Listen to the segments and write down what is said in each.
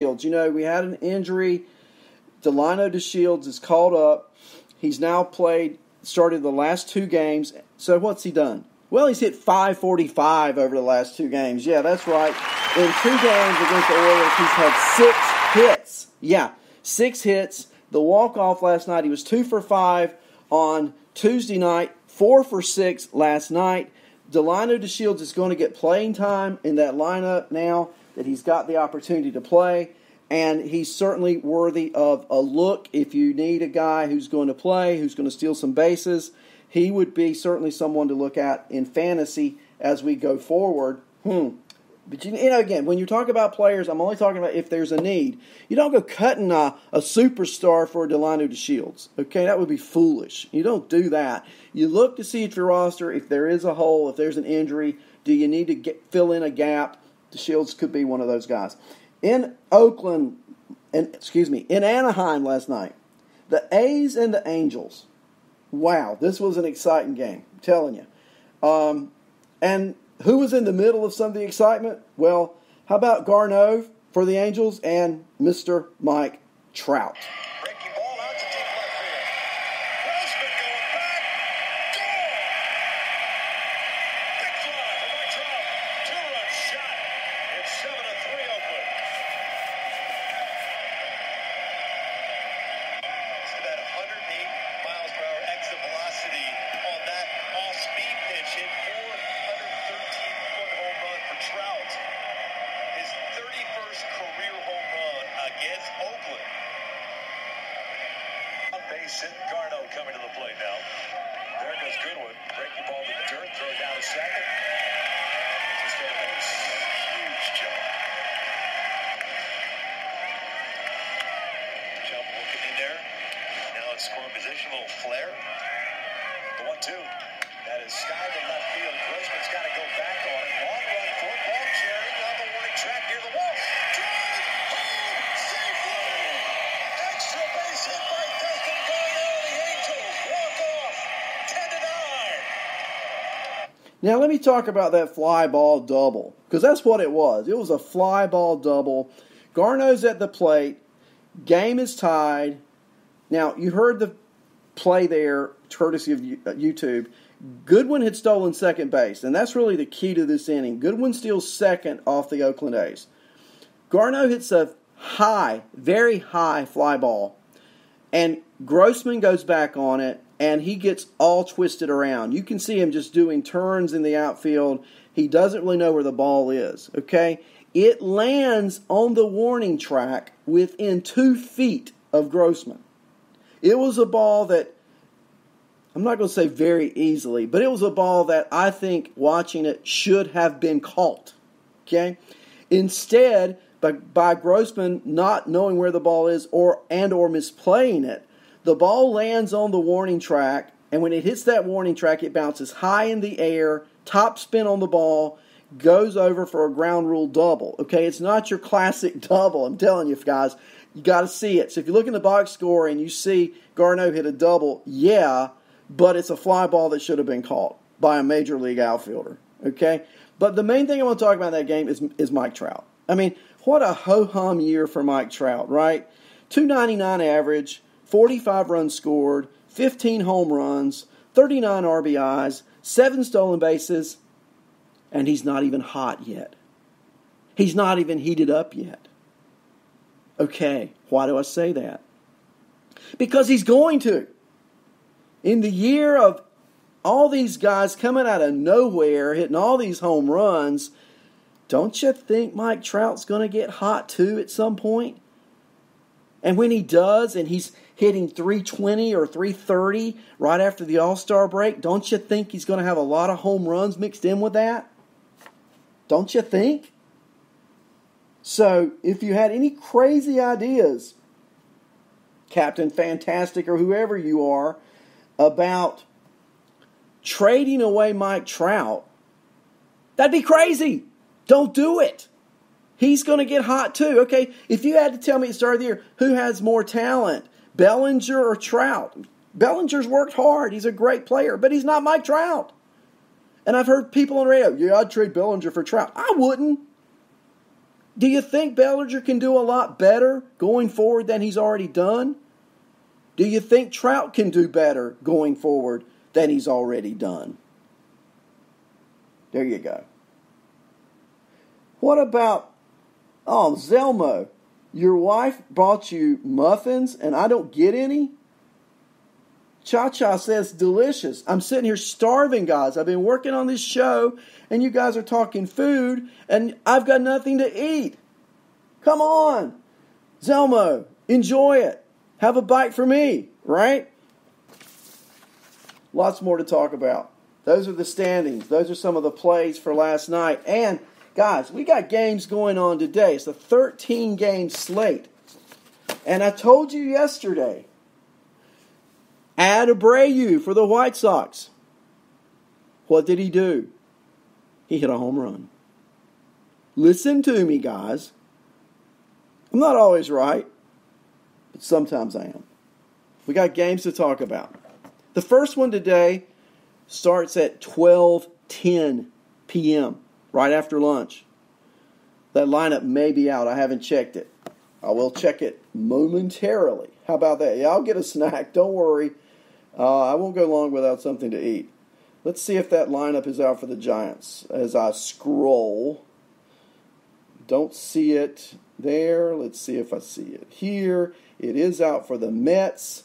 Shields. You know, we had an injury. Delino DeShields is called up. He's now started the last 2 games. So what's he done? Well, he's hit .545 over the last 2 games. Yeah, that's right. In 2 games against the Orioles, he's had 6 hits. Yeah, 6 hits. The walk-off last night, he was 2 for 5 on Tuesday night, 4 for 6 last night. Delino DeShields is going to get playing time in that lineup now that he's got the opportunity to play, and he's certainly worthy of a look. If you need a guy who's going to play, who's going to steal some bases, he would be certainly someone to look at in fantasy as we go forward. But, you know, again, when you talk about players, I'm only talking about if there's a need. You don't go cutting a superstar for Delino DeShields. Okay, that would be foolish. You don't do that. You look to see at your roster if there is a hole, if there's an injury. Do you need to fill in a gap? DeShields could be one of those guys. In Anaheim last night, the A's and the Angels. Wow, this was an exciting game. I'm telling you. And who was in the middle of some of the excitement? Well, how about Garneau for the Angels and Mr. Mike Trout? Breaking ball out to deep left field. Grossman going back. Goal! Big fly for Mike Trout. 2-run shot. It's 7-3 Oakland. See that 108 miles per hour exit velocity on that off-speed pitch hit 413-foot home run for Trout. His 31st career home run against Oakland. On base hit, Garneau coming to the plate now. There goes Goodwin. Breaking ball to the dirt, throw down to second. Just got a base. Huge jump. Jump looking in there. Now it's scoring position, a little flare. The 1-2. That is sky to left field. Grossman's got to go back on it. Long run for ball carrying on the warning track near the wall. Drive home safely. Extra base hit by Dustin Garneau. The Angels walk off 10-9. Now let me talk about that fly ball double, because that's what it was. It was a fly ball double. Garneau's at the plate. Game is tied. Now, you heard the play there, courtesy of YouTube. Goodwin had stolen second base, and that's really the key to this inning. Goodwin steals second off the Oakland A's. Garneau hits a high, very high fly ball, and Grossman goes back on it, and he gets all twisted around. You can see him just doing turns in the outfield. He doesn't really know where the ball is, okay? It lands on the warning track within 2 feet of Grossman. It was a ball that, I'm not going to say very easily, but it was a ball that I think watching it should have been caught. Okay? Instead, by Grossman not knowing where the ball is or misplaying it, the ball lands on the warning track, and when it hits that warning track, it bounces high in the air, top spin on the ball, goes over for a ground rule double. Okay? It's not your classic double, I'm telling you guys. You got to see it. So if you look in the box score and you see Garneau hit a double, yeah, but it's a fly ball that should have been caught by a major league outfielder. Okay? But the main thing I want to talk about in that game is Mike Trout. I mean, what a ho-hum year for Mike Trout, right? .299 average, 45 runs scored, 15 home runs, 39 RBIs, 7 stolen bases, and he's not even hot yet. He's not even heated up yet. Okay, why do I say that? Because he's going to. In the year of all these guys coming out of nowhere, hitting all these home runs, don't you think Mike Trout's going to get hot too at some point? And when he does, and he's hitting .320 or .330 right after the All-Star break, don't you think he's going to have a lot of home runs mixed in with that? Don't you think? So, if you had any crazy ideas, Captain Fantastic or whoever you are, about trading away Mike Trout, that'd be crazy. Don't do it. He's going to get hot too. Okay, if you had to tell me at the start of the year who has more talent, Bellinger or Trout, Bellinger's worked hard. He's a great player, but he's not Mike Trout. And I've heard people on the radio, yeah, I'd trade Bellinger for Trout. I wouldn't. Do you think Bellinger can do a lot better going forward than he's already done? Do you think Trout can do better going forward than he's already done? There you go. What about, Zelmo, your wife brought you muffins and I don't get any? Cha-Cha says, delicious. I'm sitting here starving, guys. I've been working on this show, and you guys are talking food, and I've got nothing to eat. Come on. Zelmo, enjoy it. Have a bite for me, right? Lots more to talk about. Those are the standings. Those are some of the plays for last night. And, guys, we got games going on today. It's a 13-game slate. And I told you yesterday, Abreu for the White Sox. What did he do? He hit a home run. Listen to me, guys. I'm not always right, but sometimes I am. We got games to talk about. The first one today starts at 12:10 p.m., right after lunch. That lineup may be out. I haven't checked it. I will check it momentarily. How about that? Yeah, I'll get a snack. Don't worry. I won't go long without something to eat. Let's see if that lineup is out for the Giants as I scroll. Don't see it there. Let's see if I see it here. It is out for the Mets.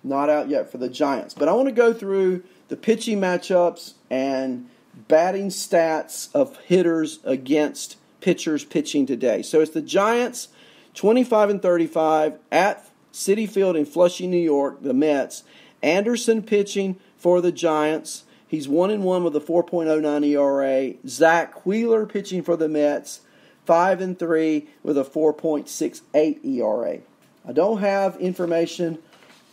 Not out yet for the Giants. But I want to go through the pitching matchups and batting stats of hitters against pitchers pitching today. So it's the Giants, 25-35 at Citi Field in Flushing, New York, the Mets. Anderson pitching for the Giants. He's 1-1 with a 4.09 ERA. Zach Wheeler pitching for the Mets, 5-3 with a 4.68 ERA. I don't have information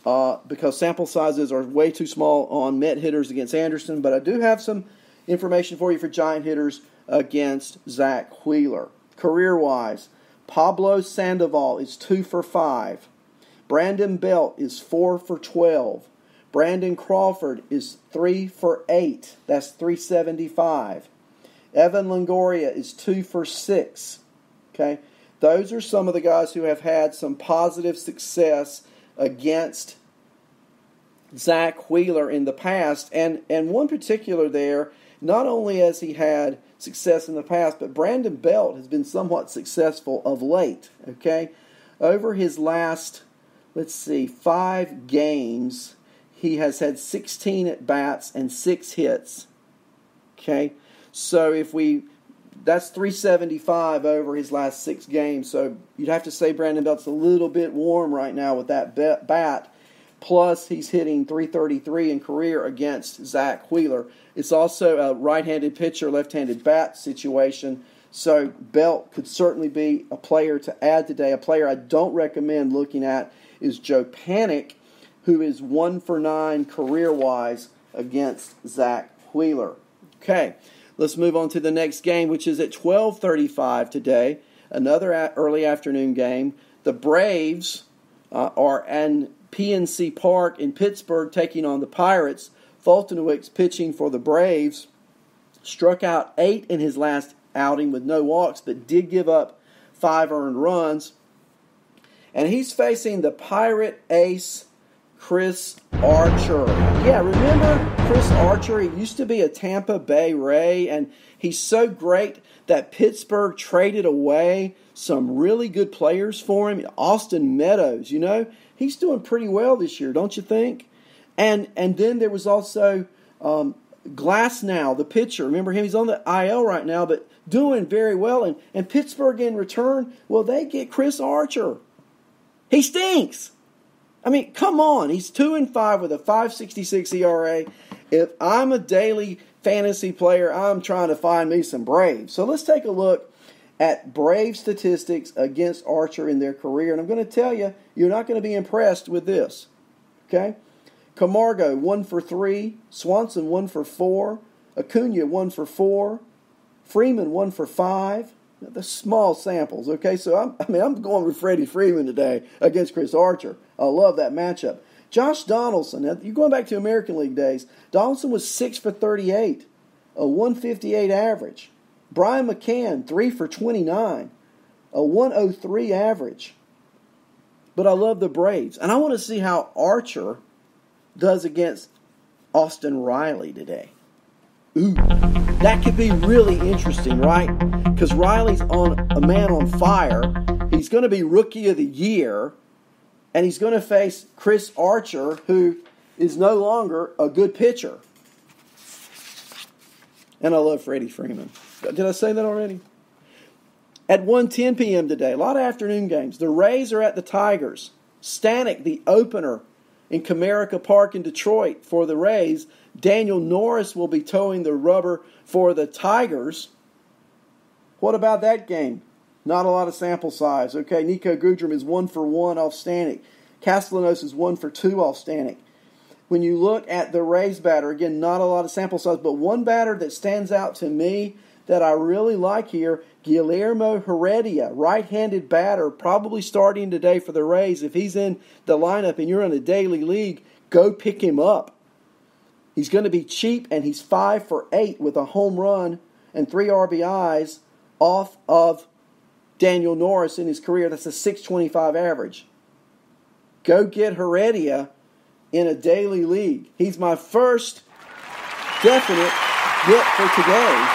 because sample sizes are way too small on Met hitters against Anderson, but I do have some information for you for Giant hitters against Zach Wheeler. Career-wise, Pablo Sandoval is 2 for 5. Brandon Belt is 4 for 12. Brandon Crawford is 3 for 8. That's 375. Evan Longoria is 2 for 6. Okay, those are some of the guys who have had some positive success against Zach Wheeler in the past. And one particular there, not only has he had success in the past, but Brandon Belt has been somewhat successful of late. Okay, over his last, 5 games, he has had 16 at-bats and 6 hits. Okay, so that's 375 over his last 6 games. So you'd have to say Brandon Belt's a little bit warm right now with that bat. Plus, he's hitting 333 in career against Zach Wheeler. It's also a right-handed pitcher, left-handed bat situation. So Belt could certainly be a player to add today. A player I don't recommend looking at is Joe Panic, who is 1 for 9 career-wise against Zach Wheeler. Okay, let's move on to the next game, which is at 12:35 today, another early afternoon game. The Braves are in PNC Park in Pittsburgh taking on the Pirates. Fultonwick's pitching for the Braves. Struck out 8 in his last outing with no walks, but did give up 5 earned runs. And he's facing the Pirate ace, Chris Archer. Yeah, remember Chris Archer? He used to be a Tampa Bay Ray, and he's so great that Pittsburgh traded away some really good players for him. Austin Meadows, he's doing pretty well this year, don't you think? And then there was also Glasnow, the pitcher. Remember him? He's on the IL right now, but doing very well. And Pittsburgh in return, well, they get Chris Archer. He stinks. I mean, come on. He's 2-5 with a 5.66 ERA. If I'm a daily fantasy player, I'm trying to find me some Braves. So let's take a look at Brave statistics against Archer in their career. And I'm going to tell you, you're not going to be impressed with this. Okay? Camargo, 1 for 3. Swanson, 1 for 4. Acuna, 1 for 4. Freeman, 1 for 5. The small samples, okay? So, I'm going with Freddie Freeman today against Chris Archer. I love that matchup. Josh Donaldson, now you're going back to American League days. Donaldson was 6 for 38, a 158 average. Brian McCann, 3 for 29, a 103 average. But I love the Braves. And I want to see how Archer does against Austin Riley today. Ooh, that could be really interesting, right? Because Riley's a man on fire. He's going to be Rookie of the Year. And he's going to face Chris Archer, who is no longer a good pitcher. And I love Freddie Freeman. Did I say that already? At 1:10 p.m. today, a lot of afternoon games. The Rays are at the Tigers. Stanek, the opener in Comerica Park in Detroit for the Rays. Daniel Norris will be towing the rubber for the Tigers. What about that game? Not a lot of sample size. Okay, Nico Goodrum is 1 for 1 off Stanek. Castellanos is 1 for 2 off Stanek. When you look at the Rays batter, again, not a lot of sample size, but one batter that stands out to me that I really like here, Guillermo Heredia, right-handed batter, probably starting today for the Rays. If he's in the lineup and you're in a daily league, go pick him up. He's going to be cheap, and he's 5 for 8 with a home run and 3 RBIs off of Daniel Norris in his career. That's a .625 average. Go get Heredia in a daily league. He's my first definite get for today.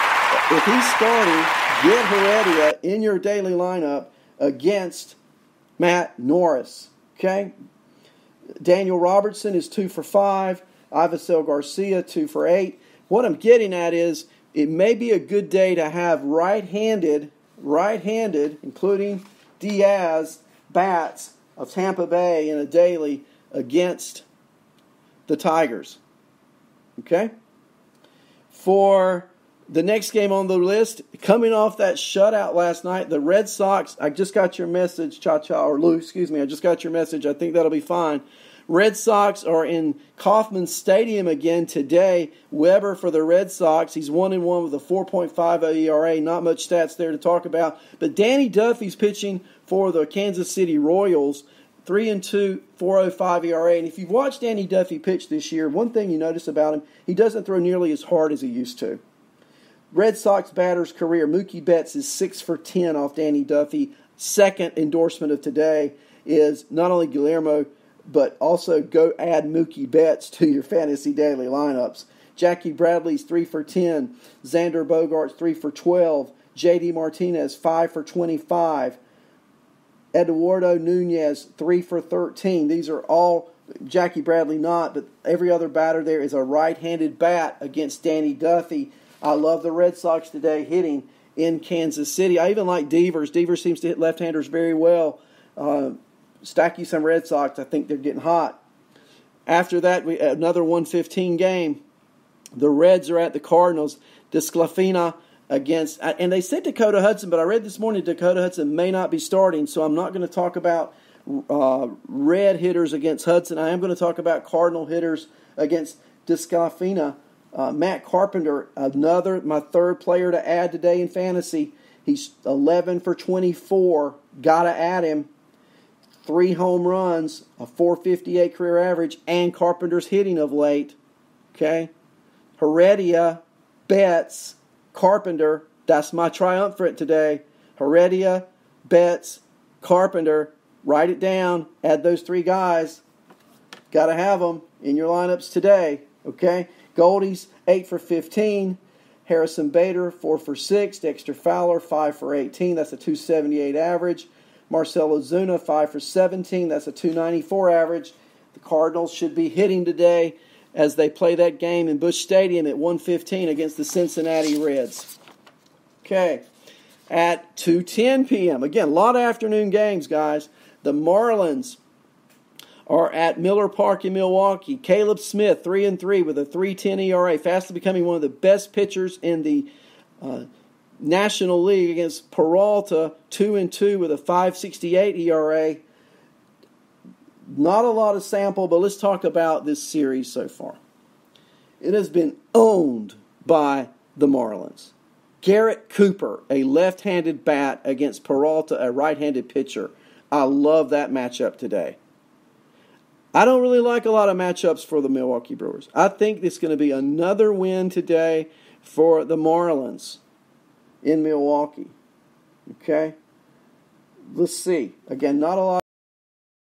If he's starting, get Heredia in your daily lineup against Matt Norris. Okay? Daniel Robertson is 2 for 5. Ivisel Garcia, 2 for 8. What I'm getting at is it may be a good day to have right-handed, including Diaz, bats of Tampa Bay in a daily against the Tigers. Okay? For the next game on the list, coming off that shutout last night, the Red Sox, I just got your message, Lou, I just got your message. I think that'll be fine. Red Sox are in Kauffman Stadium again today. Weber for the Red Sox. He's 1-1 with a 4.50 ERA. Not much stats there to talk about. But Danny Duffy's pitching for the Kansas City Royals. 3-2, 4.05 ERA. And if you've watched Danny Duffy pitch this year, one thing you notice about him, he doesn't throw nearly as hard as he used to. Red Sox batter's career, Mookie Betts is 6 for 10 off Danny Duffy. Second endorsement of today is not only Guillermo, but also go add Mookie Betts to your fantasy daily lineups. Jackie Bradley's 3 for 10. Xander Bogaerts 3 for 12. J.D. Martinez 5 for 25. Eduardo Nunez 3 for 13. These are all, Jackie Bradley not, but every other batter there is a right-handed bat against Danny Duffy. I love the Red Sox today hitting in Kansas City. I even like Devers. Devers seems to hit left-handers very well. Stack you some Red Sox. I think they're getting hot. After that, another 1:15 game. The Reds are at the Cardinals. Desclafina against, and they said Dakota Hudson, but I read this morning Dakota Hudson may not be starting, so I'm not going to talk about Red hitters against Hudson. I am going to talk about Cardinal hitters against Desclafina. Matt Carpenter, my third player to add today in fantasy. He's 11 for 24. Got to add him. 3 home runs, a .458 career average, and Carpenter's hitting of late. Okay? Heredia, Betts, Carpenter. That's my triumvirate today. Heredia, Betts, Carpenter. Write it down. Add those 3 guys. Got to have them in your lineups today. Okay? Goldie's 8 for 15. Harrison Bader, 4 for 6. Dexter Fowler, 5 for 18. That's a .278 average. Marcell Ozuna, 5 for 17. That's a .294 average. The Cardinals should be hitting today as they play that game in Busch Stadium at 1:15 against the Cincinnati Reds. Okay. At 2:10 p.m. Again, a lot of afternoon games, guys. The Marlins are at Miller Park in Milwaukee. Caleb Smith, 3-3 with a .310 ERA. Fastly becoming one of the best pitchers in the National League against Peralta, 2-2 with a .568 ERA. Not a lot of sample, but let's talk about this series so far. It has been owned by the Marlins. Garrett Cooper, a left-handed bat against Peralta, a right-handed pitcher. I love that matchup today. I don't really like a lot of matchups for the Milwaukee Brewers. I think it's going to be another win today for the Marlins in Milwaukee. Okay? let's see. Again, not a lot